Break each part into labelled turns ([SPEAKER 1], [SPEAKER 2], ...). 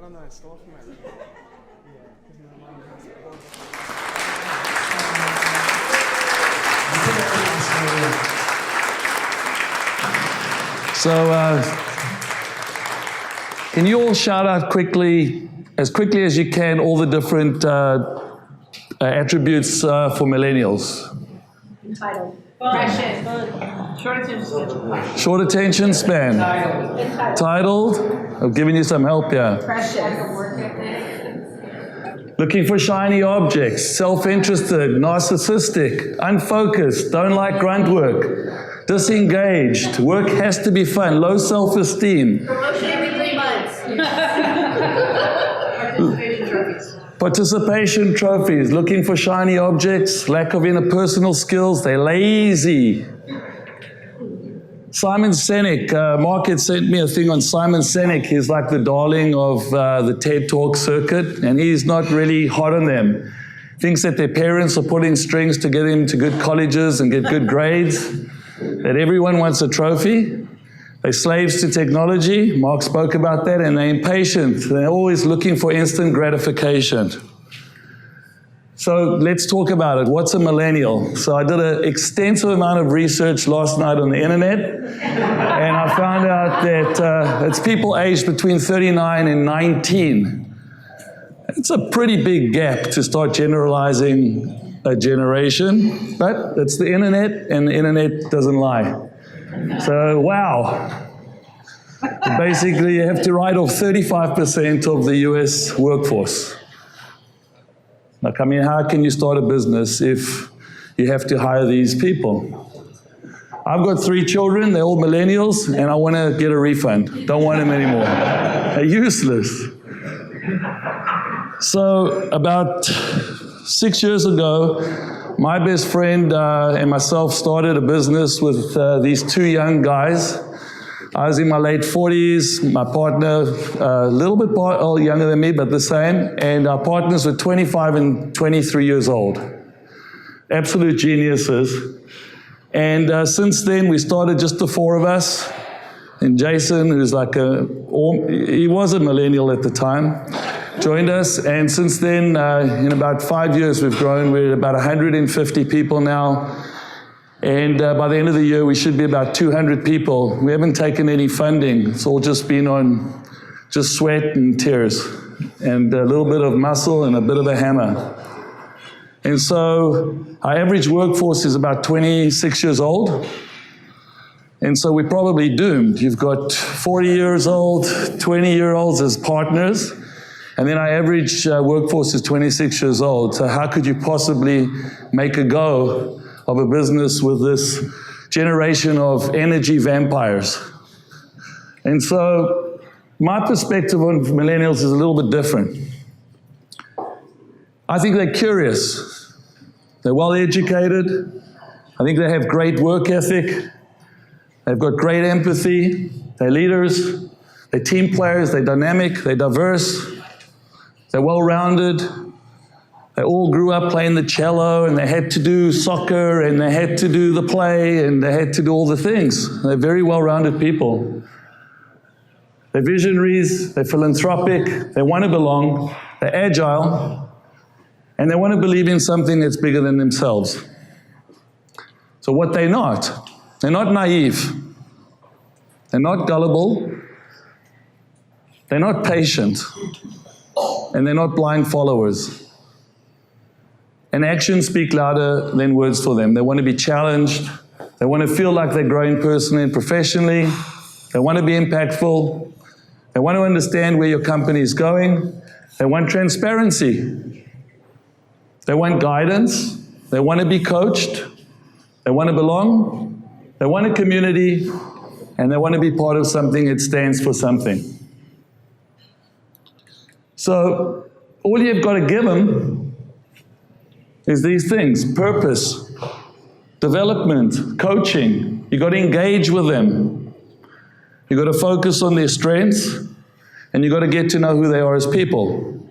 [SPEAKER 1] no, it's still from my
[SPEAKER 2] So, can you all shout out quickly as you can, all the different attributes for millennials?
[SPEAKER 3] Entitled. Precious. Short attention span.
[SPEAKER 2] Short attention span. Entitled. I'm giving you some help here.
[SPEAKER 3] Precious.
[SPEAKER 2] Looking for shiny objects. Self-interested. Narcissistic. Unfocused. Don't like grunt work. Disengaged. Work has to be fun. Low self-esteem.
[SPEAKER 3] Promotion every 3 months. Participation trophies.
[SPEAKER 2] Participation trophies. Looking for shiny objects. Lack of interpersonal skills. They're lazy. Simon Sinek, Mark had sent me a thing on Simon Sinek. He's like the darling of the TED Talk circuit, and he's not really hot on them. Thinks that their parents are pulling strings to get him to good colleges and get good grades, that everyone wants a trophy. They're slaves to technology. Mark spoke about that, and they're impatient. They're always looking for instant gratification. So let's talk about it. What's a millennial? So I did an extensive amount of research last night on the internet, and I found out that it's people aged between 39 and 19. It's a pretty big gap to start generalizing a generation, but it's the internet, and the internet doesn't lie. So, wow. Basically, you have to write off 35% of the US workforce. Like, I mean, how can you start a business if you have to hire these people? I've got 3 children, they're all millennials, and I want to get a refund. Don't want them anymore. They're useless. So, about 6 years ago, my best friend and myself started a business with these 2 young guys. I was in my late 40s, my partner a little bit younger than me, but the same, and our partners were 25 and 23 years old. Absolute geniuses. And since then, we started just the 4 of us, and Jason, who's like he was a millennial at the time, joined us, and since then, in about 5 years, we've grown. We're at about 150 people now. And by the end of the year, we should be about 200 people. We haven't taken any funding. It's all just been on just sweat and tears and a little bit of muscle and a bit of a hammer. And so our average workforce is about 26 years old. And so we're probably doomed. You've got 40 years old, 20-year-olds as partners. And then our average workforce is 26 years old. So how could you possibly make a go of a business with this generation of energy vampires? And so my perspective on millennials is a little bit different. I think they're curious. They're well educated. I think they have great work ethic. They've got great empathy. They're leaders. They're team players. They're dynamic. They're diverse. They're well-rounded. They all grew up playing the cello, and they had to do soccer, and they had to do the play, and they had to do all the things. They're very well-rounded people. They're visionaries, they're philanthropic, they want to belong, they're agile, and they want to believe in something that's bigger than themselves. So what they're not naive, they're not gullible, they're not patient, and they're not blind followers. And actions speak louder than words for them. They want to be challenged. They want to feel like they're growing personally and professionally. They want to be impactful. They want to understand where your company is going. They want transparency. They want guidance. They want to be coached. They want to belong. They want a community. And they want to be part of something that stands for something. So all you've got to give them is these things: purpose, development, coaching. You've got to engage with them. You've got to focus on their strengths, and you've got to get to know who they are as people.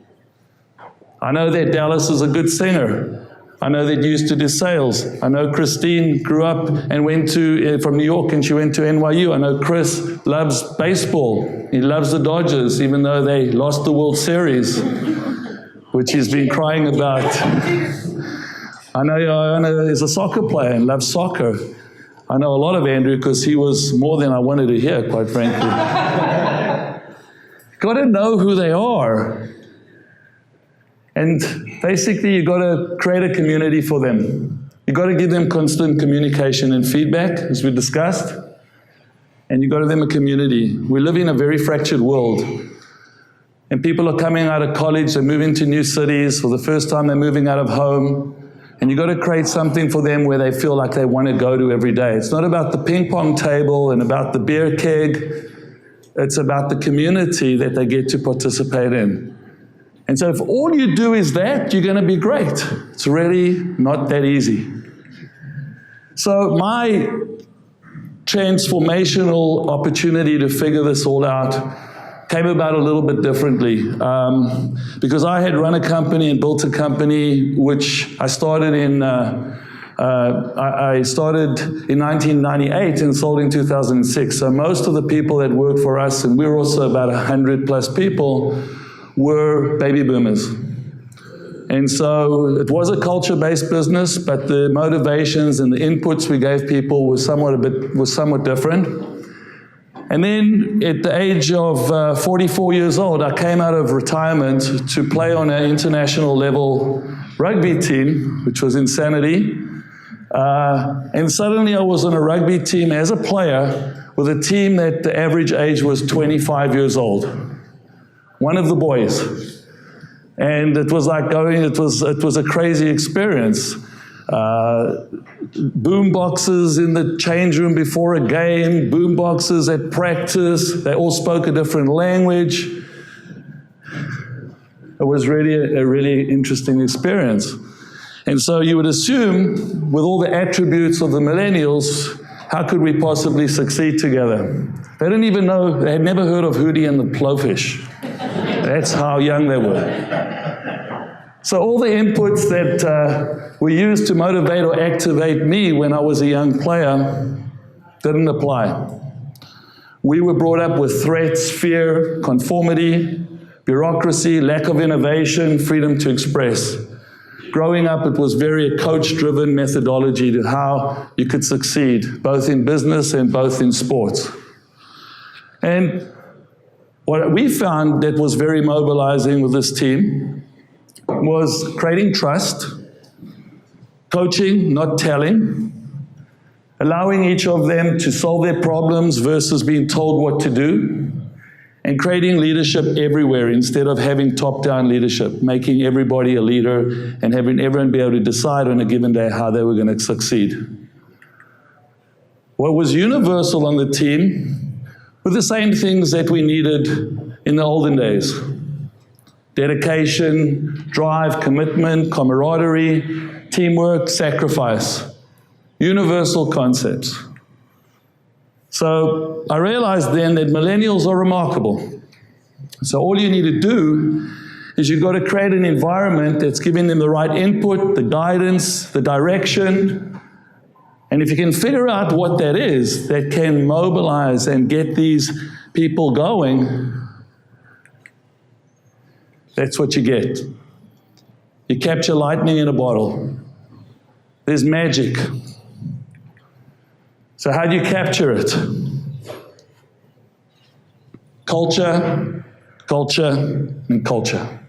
[SPEAKER 2] I know that Dallas is a good singer. I know that you used to do sales. I know Christine grew up and went from New York, and she went to NYU. I know Chris loves baseball. He loves the Dodgers, even though they lost the World Series, which he's been crying about. I know he's a soccer player and loves soccer. I know a lot of Andrew because he was more than I wanted to hear, quite frankly. Got to know who they are. And basically, you've got to create a community for them. You've got to give them constant communication and feedback, as we discussed. And you've got to give them a community. We live in a very fractured world. And people are coming out of college, they're moving to new cities. For the first time, they're moving out of home. And you've got to create something for them where they feel like they want to go to every day. It's not about the ping pong table and about the beer keg. It's about the community that they get to participate in. And so if all you do is that, you're going to be great. It's really not that easy. So my transformational opportunity to figure this all out came about a little bit differently. Because I had run a company and built a company, which I started in 1998 and sold in 2006. So most of the people that worked for us, and we were also about 100 plus people, were baby boomers. And so it was a culture-based business, but the motivations and the inputs we gave people was somewhat different. And then at the age of 44 years old, I came out of retirement to play on an international level rugby team, which was insanity. And suddenly I was on a rugby team as a player with a team that the average age was 25 years old. One of the boys. And it was like it was a crazy experience. Boom boxes in the change room before a game, boom boxes at practice, they all spoke a different language. It was really a really interesting experience. And so you would assume, with all the attributes of the millennials, how could we possibly succeed together? They didn't even know, they had never heard of Hootie and the Blowfish. That's how young they were. So all the inputs that were used to motivate or activate me when I was a young player didn't apply. We were brought up with threats, fear, conformity, bureaucracy, lack of innovation, freedom to express. Growing up, it was very a coach-driven methodology to how you could succeed, both in business and both in sports. And what we found that was very mobilizing with this team was creating trust, coaching, not telling, allowing each of them to solve their problems versus being told what to do, and creating leadership everywhere instead of having top-down leadership, making everybody a leader and having everyone be able to decide on a given day how they were going to succeed. What was universal on the team were the same things that we needed in the olden days. Dedication, drive, commitment, camaraderie, teamwork, sacrifice. Universal concepts. So I realized then that millennials are remarkable. So all you need to do is you've got to create an environment that's giving them the right input, the guidance, the direction. And if you can figure out what that is, that can mobilize and get these people going, that's what you get. You capture lightning in a bottle. There's magic. So how do you capture it? Culture, culture, and culture.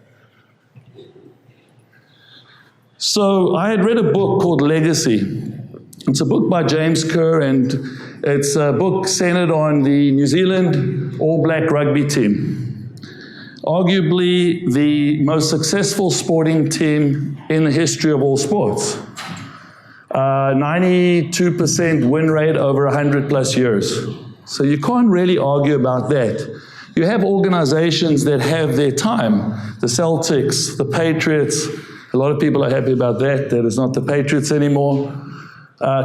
[SPEAKER 2] So I had read a book called Legacy. It's a book by James Kerr, and it's a book centered on the New Zealand All Black rugby team. Arguably the most successful sporting team in the history of all sports. 92% win rate over 100 plus years. So you can't really argue about that. You have organizations that have their time. The Celtics, the Patriots, a lot of people are happy about that it's not the Patriots anymore.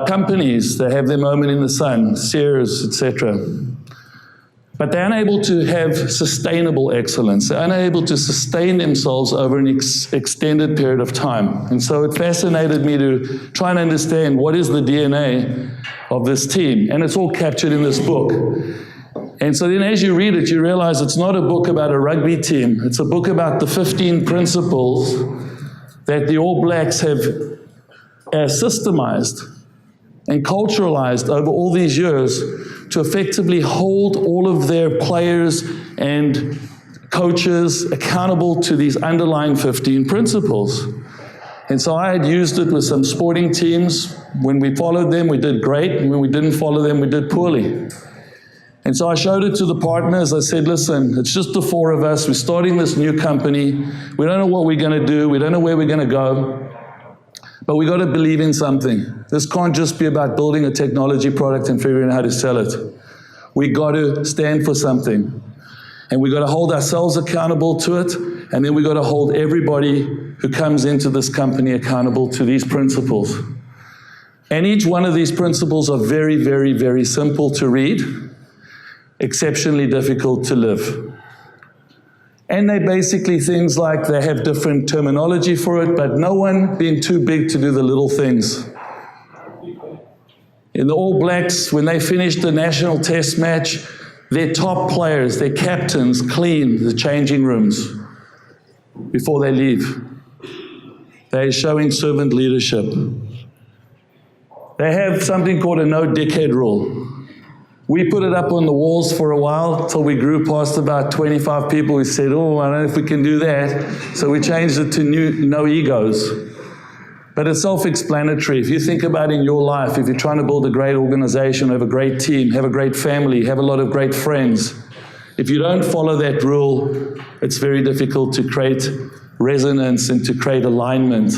[SPEAKER 2] Companies that have their moment in the sun, Sears, etc. But they're unable to have sustainable excellence. They're unable to sustain themselves over an extended period of time. And so it fascinated me to try and understand what is the DNA of this team. And it's all captured in this book. And so then as you read it, you realize it's not a book about a rugby team. It's a book about the 15 principles that the All Blacks have systemized and culturalized over all these years to effectively hold all of their players and coaches accountable to these underlying 15 principles. And so I had used it with some sporting teams. When we followed them, we did great. And when we didn't follow them, we did poorly. And so I showed it to the partners. I said, listen, it's just the four of us. We're starting this new company. We don't know what we're going to do. We don't know where we're going to go. But we got to believe in something. This can't just be about building a technology product and figuring out how to sell it. We got to stand for something. And we got to hold ourselves accountable to it. And then we got to hold everybody who comes into this company accountable to these principles. And each one of these principles are very, very, very simple to read, exceptionally difficult to live. And they're basically things like they have different terminology for it, but no one being too big to do the little things. In the All Blacks, when they finished the national test match, their top players, their captains, clean the changing rooms before they leave. They're showing servant leadership. They have something called a no dickhead rule. We put it up on the walls for a while till we grew past about 25 people. We said, oh, I don't know if we can do that. So we changed it to no egos. But it's self-explanatory. If you think about in your life, if you're trying to build a great organization, have a great team, have a great family, have a lot of great friends, if you don't follow that rule, it's very difficult to create resonance and to create alignment.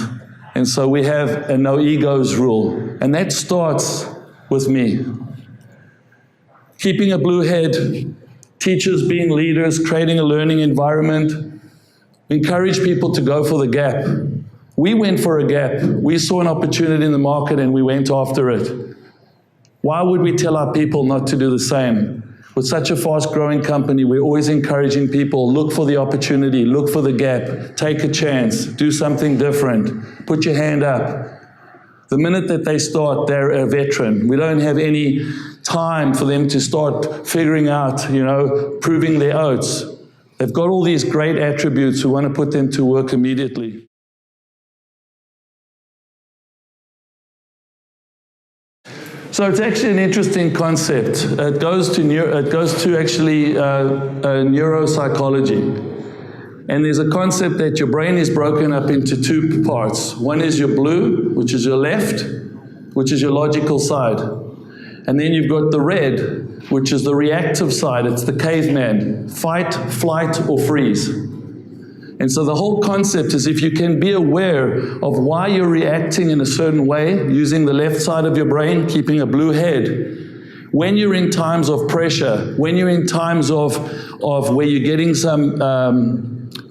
[SPEAKER 2] And so we have a no egos rule. And that starts with me. Keeping a blue head, teachers being leaders, creating a learning environment, encourage people to go for the gap. We went for a gap. We saw an opportunity in the market and we went after it. Why would we tell our people not to do the same? With such a fast-growing company, we're always encouraging people, look for the opportunity, look for the gap, take a chance, do something different, put your hand up. The minute that they start, they're a veteran. We don't have any time for them to start figuring out, proving their oats. They've got all these great attributes. We want to put them to work immediately. So it's actually an interesting concept. It goes to actually neuropsychology. And there's a concept that your brain is broken up into two parts. One is your blue, which is your left, which is your logical side. And then you've got the red, which is the reactive side. It's the caveman, fight, flight, or freeze. And so the whole concept is if you can be aware of why you're reacting in a certain way, using the left side of your brain, keeping a blue head, when you're in times of pressure, when you're in times of where you're getting some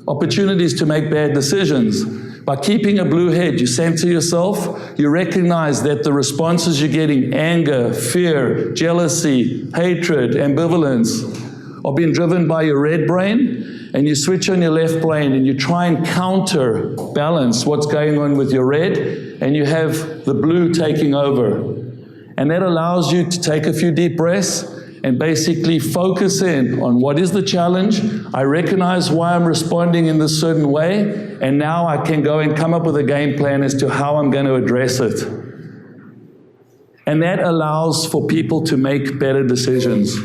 [SPEAKER 2] opportunities to make bad decisions, by keeping a blue head, you center yourself, you recognize that the responses you're getting, anger, fear, jealousy, hatred, ambivalence, are being driven by your red brain, and you switch on your left brain and you try and counterbalance what's going on with your red, and you have the blue taking over. And that allows you to take a few deep breaths and basically focus in on what is the challenge. I recognize why I'm responding in this certain way, and now I can go and come up with a game plan as to how I'm going to address it. And that allows for people to make better decisions.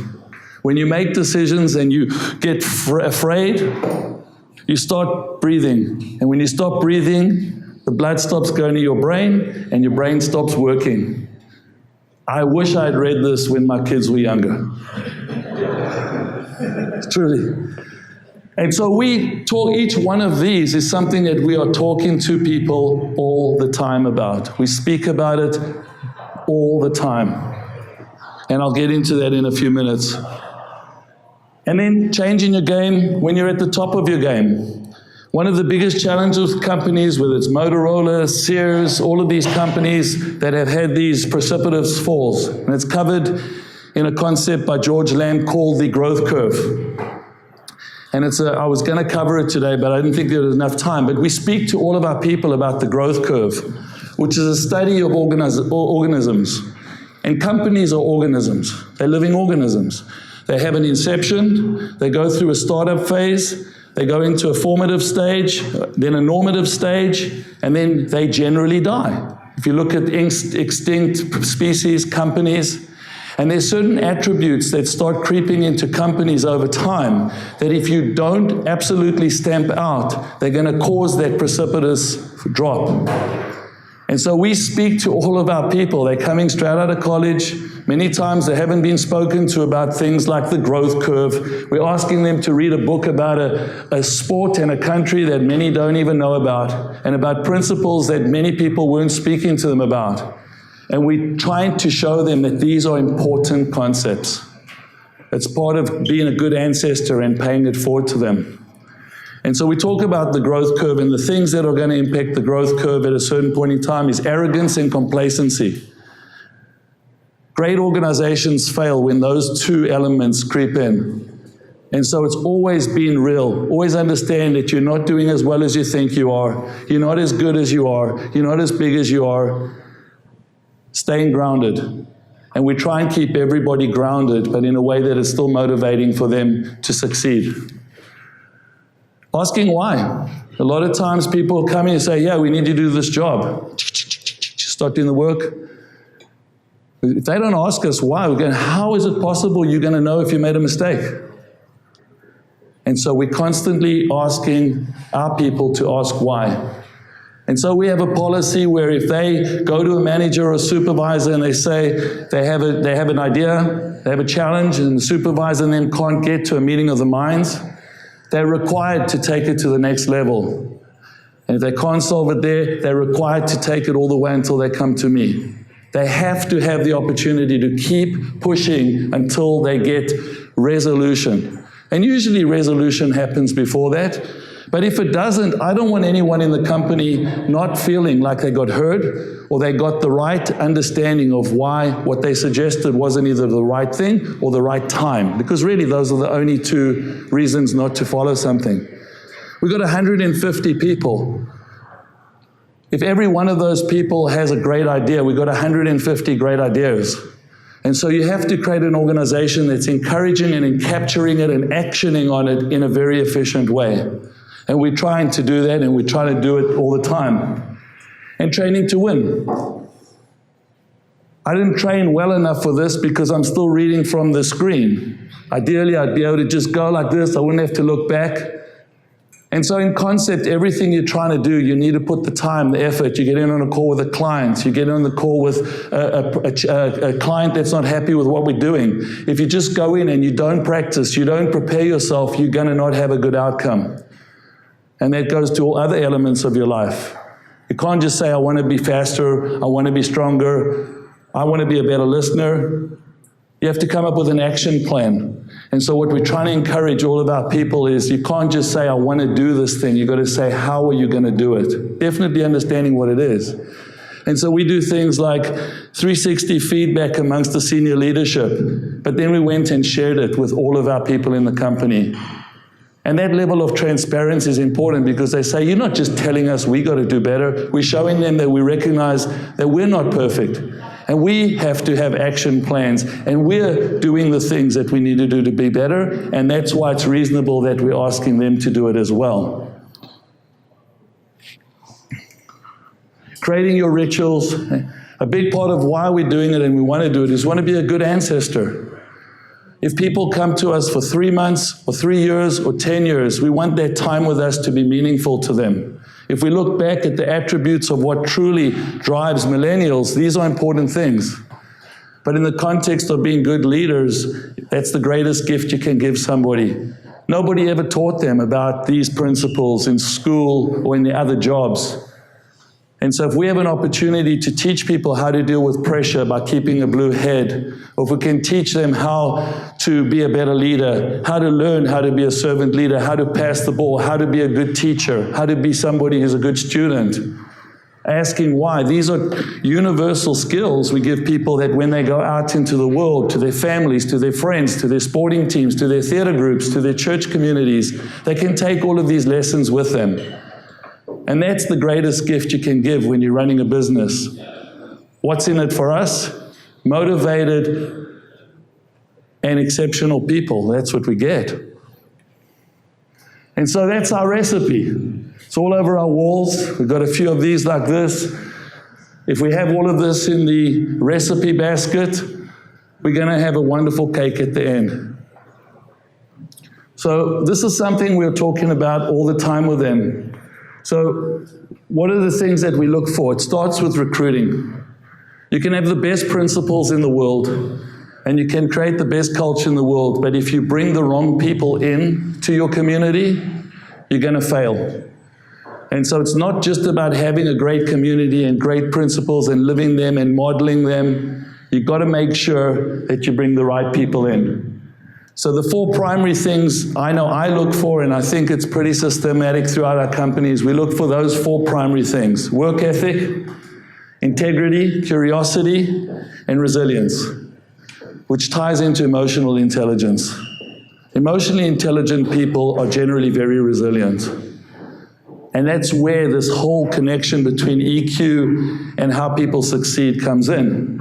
[SPEAKER 2] When you make decisions and you get afraid, you start breathing. And when you stop breathing, the blood stops going to your brain, and your brain stops working. I wish I had read this when my kids were younger. Truly. And so we talk, each one of these is something that we are talking to people all the time about. We speak about it all the time. And I'll get into that in a few minutes. And then changing your game when you're at the top of your game. One of the biggest challenges with companies, whether it's Motorola, Sears, all of these companies that have had these precipitous falls, and it's covered in a concept by George Lamb called the growth curve. And I was going to cover it today, but I didn't think there was enough time. But we speak to all of our people about the growth curve, which is a study of organisms. And companies are organisms. They're living organisms. They have an inception, they go through a startup phase, they go into a formative stage, then a normative stage, and then they generally die. If you look at extinct species, companies, and there's certain attributes that start creeping into companies over time that if you don't absolutely stamp out, they're going to cause that precipitous drop. And so we speak to all of our people. They're coming straight out of college. Many times they haven't been spoken to about things like the growth curve. We're asking them to read a book about a sport and a country that many don't even know about, and about principles that many people weren't speaking to them about. And we're trying to show them that these are important concepts. It's part of being a good ancestor and paying it forward to them. And so we talk about the growth curve, and the things that are going to impact the growth curve at a certain point in time is arrogance and complacency. Great organizations fail when those two elements creep in. And so it's always being real. Always understand that you're not doing as well as you think you are. You're not as good as you are. You're not as big as you are. Staying grounded. And we try and keep everybody grounded, but in a way that is still motivating for them to succeed. Asking why. A lot of times people come in and say, yeah, we need to do this job. Start doing the work. If they don't ask us why, we're going, how is it possible you're going to know if you made a mistake? And so we're constantly asking our people to ask why. And so we have a policy where if they go to a manager or a supervisor and they say they have an idea, they have a challenge, and the supervisor and them can't get to a meeting of the minds, they're required to take it to the next level. And if they can't solve it there, they're required to take it all the way until they come to me. They have to have the opportunity to keep pushing until they get resolution. And usually resolution happens before that. But if it doesn't, I don't want anyone in the company not feeling like they got heard or they got the right understanding of why what they suggested wasn't either the right thing or the right time. Because really those are the only two reasons not to follow something. We've got 150 people. If every one of those people has a great idea, we've got 150 great ideas. And so you have to create an organization that's encouraging and capturing it and actioning on it in a very efficient way. And we're trying to do that, and we try to do it all the time. And training to win. I didn't train well enough for this because I'm still reading from the screen. Ideally, I'd be able to just go like this. I wouldn't have to look back. And so in concept, everything you're trying to do, you need to put the time, the effort. You get in on a call with a client. You get in on the call with a client that's not happy with what we're doing. If you just go in and you don't practice, you don't prepare yourself, you're going to not have a good outcome. And that goes to all other elements of your life. You can't just say, I want to be faster, I want to be stronger, I want to be a better listener. You have to come up with an action plan. And so what we're trying to encourage all of our people is you can't just say, I want to do this thing. You've got to say, how are you going to do it? Definitely understanding what it is. And so we do things like 360 feedback amongst the senior leadership. But then we went and shared it with all of our people in the company. And that level of transparency is important because they say, you're not just telling us we got to do better. We're showing them that we recognize that we're not perfect. And we have to have action plans. And we're doing the things that we need to do to be better. And that's why it's reasonable that we're asking them to do it as well. Creating your rituals. A big part of why we're doing it and we want to do it is we want to be a good ancestor. If people come to us for 3 months or 3 years or 10 years, we want their time with us to be meaningful to them. If we look back at the attributes of what truly drives millennials, these are important things. But in the context of being good leaders, that's the greatest gift you can give somebody. Nobody ever taught them about these principles in school or in the other jobs. And so if we have an opportunity to teach people how to deal with pressure by keeping a blue head, or if we can teach them how to be a better leader, how to learn how to be a servant leader, how to pass the ball, how to be a good teacher, how to be somebody who's a good student, asking why. These are universal skills we give people that when they go out into the world, to their families, to their friends, to their sporting teams, to their theater groups, to their church communities, they can take all of these lessons with them. And that's the greatest gift you can give when you're running a business. What's in it for us? Motivated and exceptional people. That's what we get. And so that's our recipe. It's all over our walls. We've got a few of these like this. If we have all of this in the recipe basket, we're going to have a wonderful cake at the end. So this is something we're talking about all the time with them. So what are the things that we look for? It starts with recruiting. You can have the best principles in the world, and you can create the best culture in the world, but if you bring the wrong people in to your community, you're going to fail. And so it's not just about having a great community and great principles and living them and modeling them. You've got to make sure that you bring the right people in. So the 4 primary things I know I look for, and I think it's pretty systematic throughout our companies, we look for those 4 primary things: work ethic, integrity, curiosity, and resilience, which ties into emotional intelligence. Emotionally intelligent people are generally very resilient. And that's where this whole connection between EQ and how people succeed comes in.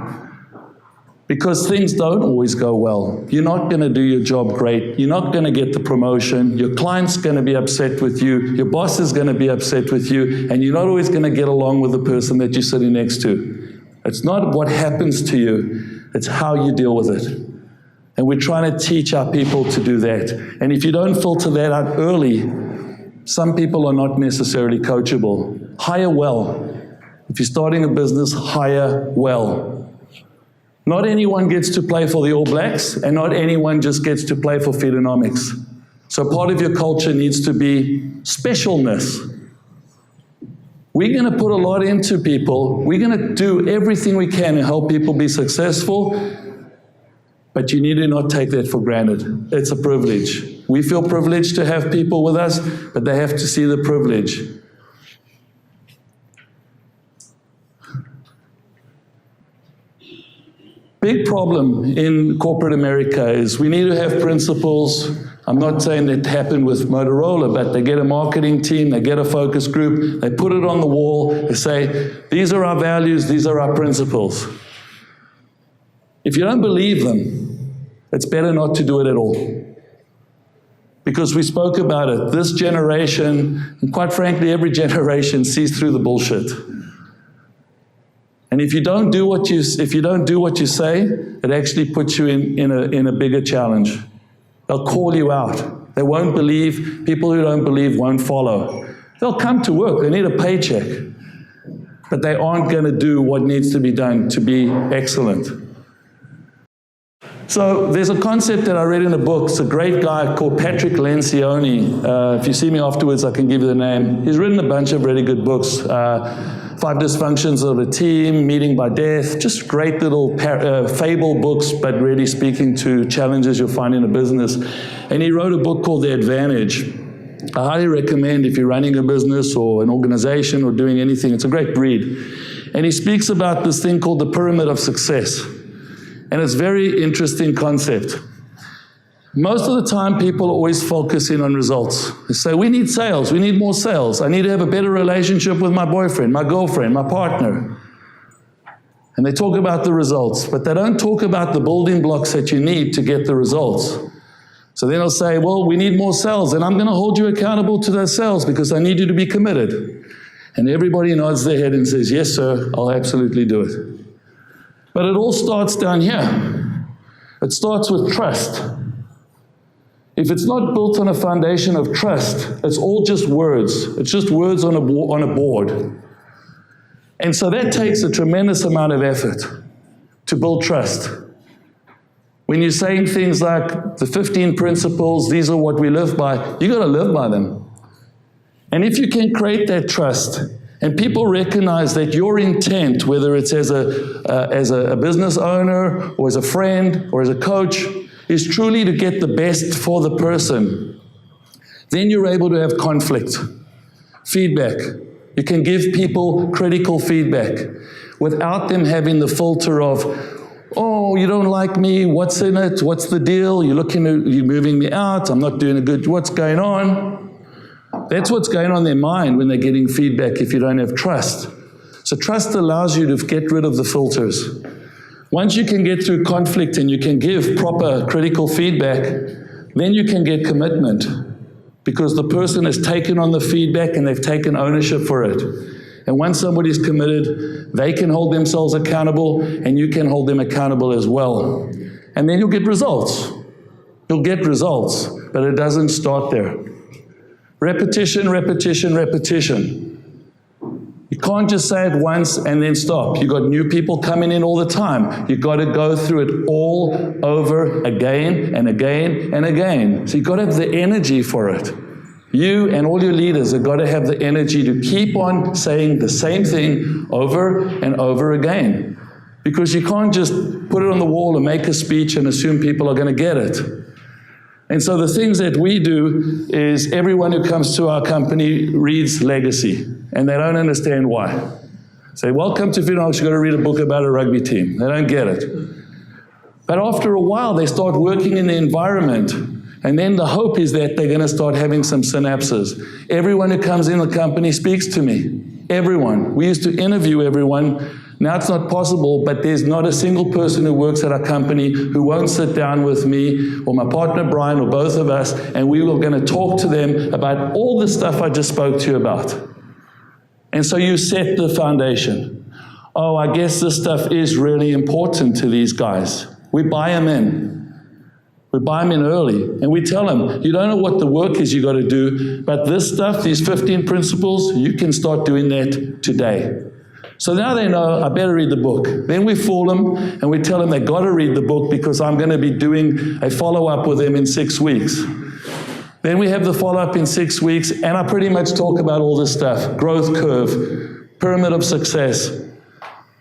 [SPEAKER 2] Because things don't always go well. You're not going to do your job great. You're not going to get the promotion. Your client's going to be upset with you. Your boss is going to be upset with you. And you're not always going to get along with the person that you're sitting next to. It's not what happens to you. It's how you deal with it. And we're trying to teach our people to do that. And if you don't filter that out early, some people are not necessarily coachable. Hire well. If you're starting a business, hire well. Not anyone gets to play for the All Blacks, and not anyone just gets to play for Feedonomics. So part of your culture needs to be specialness. We're going to put a lot into people. We're going to do everything we can to help people be successful, but you need to not take that for granted. It's a privilege. We feel privileged to have people with us, but they have to see the privilege. Big problem in corporate America is we need to have principles. I'm not saying that happened with Motorola, but they get a marketing team, they get a focus group, they put it on the wall, they say, these are our values, these are our principles. If you don't believe them, it's better not to do it at all. Because we spoke about it, this generation, and quite frankly, every generation sees through the bullshit. And if you don't do what you say, it actually puts you in a bigger challenge. They'll call you out. They won't believe. People who don't believe won't follow. They'll come to work. They need a paycheck. But they aren't going to do what needs to be done to be excellent. So there's a concept that I read in a book. It's a great guy called Patrick Lencioni. If you see me afterwards, I can give you the name. He's written a bunch of really good books. 5 Dysfunctions of a Team, Meeting by Death, just great little fable books, but really speaking to challenges you'll find in a business. And he wrote a book called The Advantage. I highly recommend if you're running a business or an organization or doing anything, it's a great read. And he speaks about this thing called the pyramid of success. And it's a very interesting concept. Most of the time, people are always focusing on results. They say, we need sales, we need more sales. I need to have a better relationship with my boyfriend, my girlfriend, my partner. And they talk about the results, but they don't talk about the building blocks that you need to get the results. So then they'll say, well, we need more sales, and I'm going to hold you accountable to those sales because I need you to be committed. And everybody nods their head and says, yes, sir, I'll absolutely do it. But it all starts down here. It starts with trust. If it's not built on a foundation of trust, it's all just words. It's just words on a board. And so that takes a tremendous amount of effort to build trust. When you're saying things like the 15 principles, these are what we live by, you got to live by them. And if you can create that trust, and people recognize that your intent, whether it's as a business owner, or as a friend, or as a coach, is truly to get the best for the person, then you're able to have conflict, feedback, You can give people critical feedback without them having the filter of, oh, you don't like me, what's in it, what's the deal, you're moving me out, I'm not doing a good, what's going on? That's what's going on in their mind when they're getting feedback if you don't have trust. So trust allows you to get rid of the filters. Once you can get through conflict and you can give proper critical feedback, then you can get commitment, because the person has taken on the feedback and they've taken ownership for it. And once somebody's committed, they can hold themselves accountable and you can hold them accountable as well. And then you'll get results. You'll get results, but it doesn't start there. Repetition, repetition, repetition. You can't just say it once and then stop. You've got new people coming in all the time. You've got to go through it all over again and again and again. So you've got to have the energy for it. You and all your leaders have got to have the energy to keep on saying the same thing over and over again. Because you can't just put it on the wall and make a speech and assume people are going to get it. And so the things that we do is everyone who comes to our company reads Legacy, and they don't understand why. Say, welcome to Phoenix, you've got to read a book about a rugby team. They don't get it. But after a while, they start working in the environment, and then the hope is that they're going to start having some synapses. Everyone who comes in the company speaks to me. Everyone. We used to interview everyone. Now it's not possible, but there's not a single person who works at our company who won't sit down with me or my partner Brian or both of us, and we were going to talk to them about all the stuff I just spoke to you about. And so you set the foundation. Oh, I guess this stuff is really important to these guys. We buy them in. We buy them in early, and we tell them, you don't know what the work is you got to do, but this stuff, these 15 principles, you can start doing that today. So now they know, I better read the book. Then we fool them, and we tell them they got to read the book because I'm going to be doing a follow-up with them in 6 weeks. Then we have the follow-up in 6 weeks, and I pretty much talk about all this stuff. Growth curve, pyramid of success.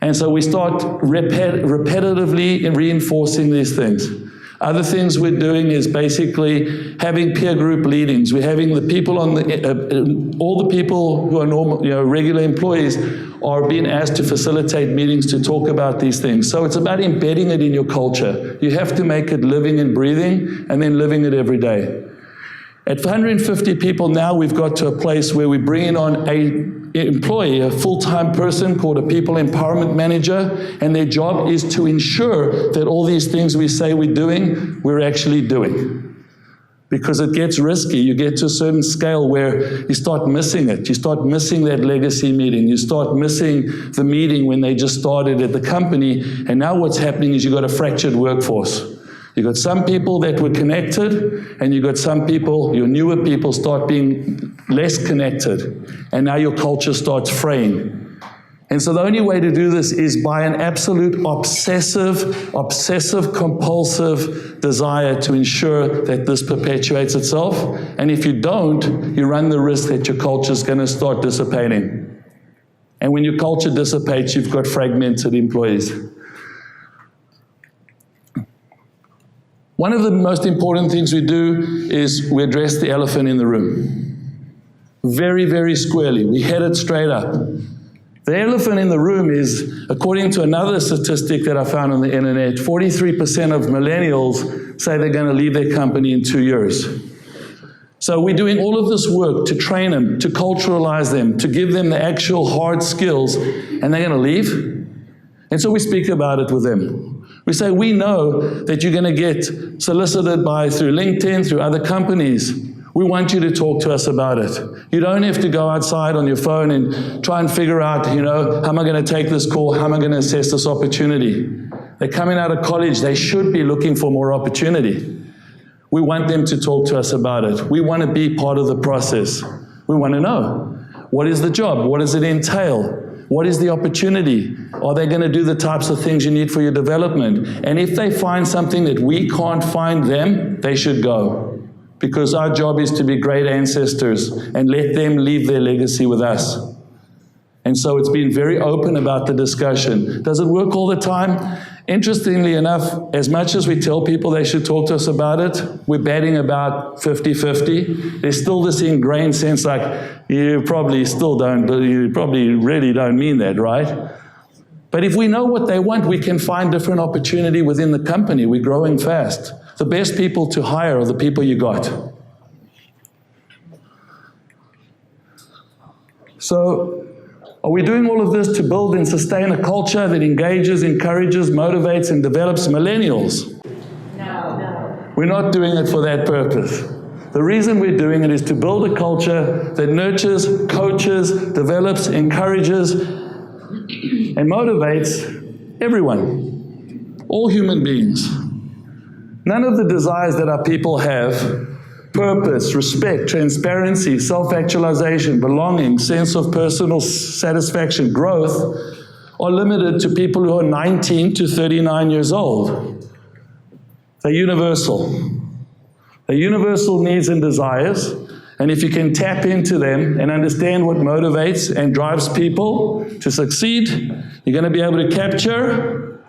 [SPEAKER 2] And so we start repetitively reinforcing these things. Other things we're doing is basically having peer group meetings. We're having the people on all the people who are normal, regular employees are being asked to facilitate meetings to talk about these things. So it's about embedding it in your culture. You have to make it living and breathing, and then living it every day. At 150 people now, we've got to a place where we're bringing on an employee, a full-time person called a people empowerment manager, and their job is to ensure that all these things we say we're doing, we're actually doing. Because it gets risky. You get to a certain scale where you start missing it. You start missing that legacy meeting. You start missing the meeting when they just started at the company, and now what's happening is you've got a fractured workforce. You've got some people that were connected, and you've got some people, your newer people, start being less connected, and now your culture starts fraying. And so the only way to do this is by an absolute obsessive, compulsive desire to ensure that this perpetuates itself. And if you don't, you run the risk that your culture is going to start dissipating. And when your culture dissipates, you've got fragmented employees. One of the most important things we do is we address the elephant in the room. Very, very squarely. We head it straight up. The elephant in the room is, according to another statistic that I found on the internet, 43% of millennials say they're going to leave their company in 2 years. So we're doing all of this work to train them, to culturalize them, to give them the actual hard skills, and they're going to leave. And so we speak about it with them. We say, we know that you're going to get solicited through LinkedIn, through other companies. We want you to talk to us about it. You don't have to go outside on your phone and try and figure out, how am I going to take this call? How am I going to assess this opportunity? They're coming out of college. They should be looking for more opportunity. We want them to talk to us about it. We want to be part of the process. We want to know, what is the job? What does it entail? What is the opportunity? Are they going to do the types of things you need for your development? And if they find something that we can't find them, they should go. Because our job is to be great ancestors and let them leave their legacy with us. And so it's been very open about the discussion. Does it work all the time? Interestingly enough, as much as we tell people they should talk to us about it, we're batting about 50-50. There's still this ingrained sense like, you probably still don't, but you probably really don't mean that, right? But if we know what they want, we can find different opportunity within the company. We're growing fast. The best people to hire are the people you got. So, are we doing all of this to build and sustain a culture that engages, encourages, motivates, and develops millennials?
[SPEAKER 3] No.
[SPEAKER 2] We're not doing it for that purpose. The reason we're doing it is to build a culture that nurtures, coaches, develops, encourages, and motivates everyone, all human beings. None of the desires that our people have, purpose, respect, transparency, self-actualization, belonging, sense of personal satisfaction, growth, are limited to people who are 19 to 39 years old. They're universal. They're universal needs and desires, and if you can tap into them and understand what motivates and drives people to succeed, you're going to be able to capture